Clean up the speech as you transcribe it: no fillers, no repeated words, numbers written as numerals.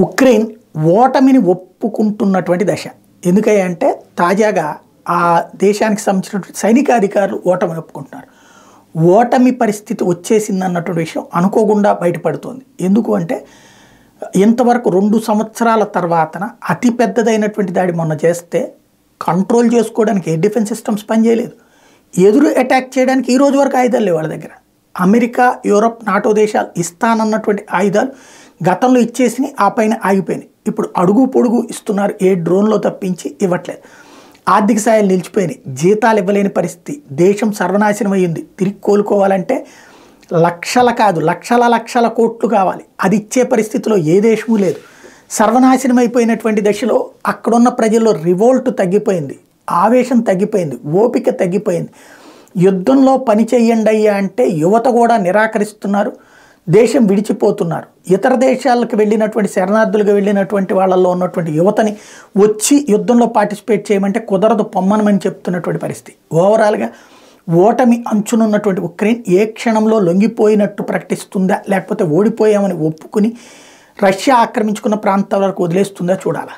Ukraine ఓటమిని ఒప్పుకుంటున్నటువంటి దశ. ఎందుకంటే తాజాగా ఆ దేశానికి సంబంధించినటువంటి సైనిక అధికారులు ఓటమిని ఒప్పుకుంటున్నారు. ఓటమి పరిస్థితి వచ్చేసిందన్నటువంటి విషయం అనుకోకుండా బయటపడుతోంది. ఎందుకు అంటే ఇంతవరకు 2 సంవత్సరాల తర్వాతన అతి పెద్దదైనటువంటి దాడి మొన్న చేస్తే కంట్రోల్ చేసుకోవడానికి ఏ డిఫెన్స్ సిస్టమ్స్ పనిచేయలేదు. ఎదురు అటాక్ చేయడానికి ఈ రోజు వరకు ఆయుధాలు లేవు వాళ్ళ దగ్గర. అమెరికా, యూరప్, నాటో దేశాలు ఇస్తానన్నటువంటి ఆయుధాలు గతంలో ఇచ్చేసినాయి, ఆ పైన ఆగిపోయినాయి. ఇప్పుడు అడుగు పొడుగు ఇస్తున్నారు, ఏ డ్రోన్లో తప్పించి ఇవ్వట్లేదు. ఆర్థిక సాయాలు నిలిచిపోయినాయి, జీతాలు ఇవ్వలేని పరిస్థితి, దేశం సర్వనాశనం అయ్యింది. తిరిగి కోలుకోవాలంటే లక్షల కాదు లక్షల కోట్లు కావాలి. అది ఇచ్చే పరిస్థితిలో ఏ దేశము లేదు. సర్వనాశనం అయిపోయినటువంటి దశలో అక్కడున్న ప్రజల్లో రివోల్ట్ తగ్గిపోయింది, ఆవేశం తగ్గిపోయింది, ఓపిక తగ్గిపోయింది. యుద్ధంలో పని చెయ్యండి అయ్యా అంటే యువత కూడా నిరాకరిస్తున్నారు, దేశం విడిచిపోతున్నారు. ఇతర దేశాలకు వెళ్ళినటువంటి శరణార్థులుగా వెళ్ళినటువంటి వాళ్ళల్లో ఉన్నటువంటి యువతని వచ్చి యుద్ధంలో పార్టిసిపేట్ చేయమంటే కుదరదు, పొమ్మనమని చెప్తున్నటువంటి పరిస్థితి. ఓవరాల్గా ఓటమి అంచునున్నటువంటి ఉక్రెయిన్ ఏ క్షణంలో లొంగిపోయినట్టు ప్రకటిస్తుందా, లేకపోతే ఓడిపోయామని ఒప్పుకుని రష్యా ఆక్రమించుకున్న ప్రాంతాల వరకు వదిలేస్తుందా చూడాలా.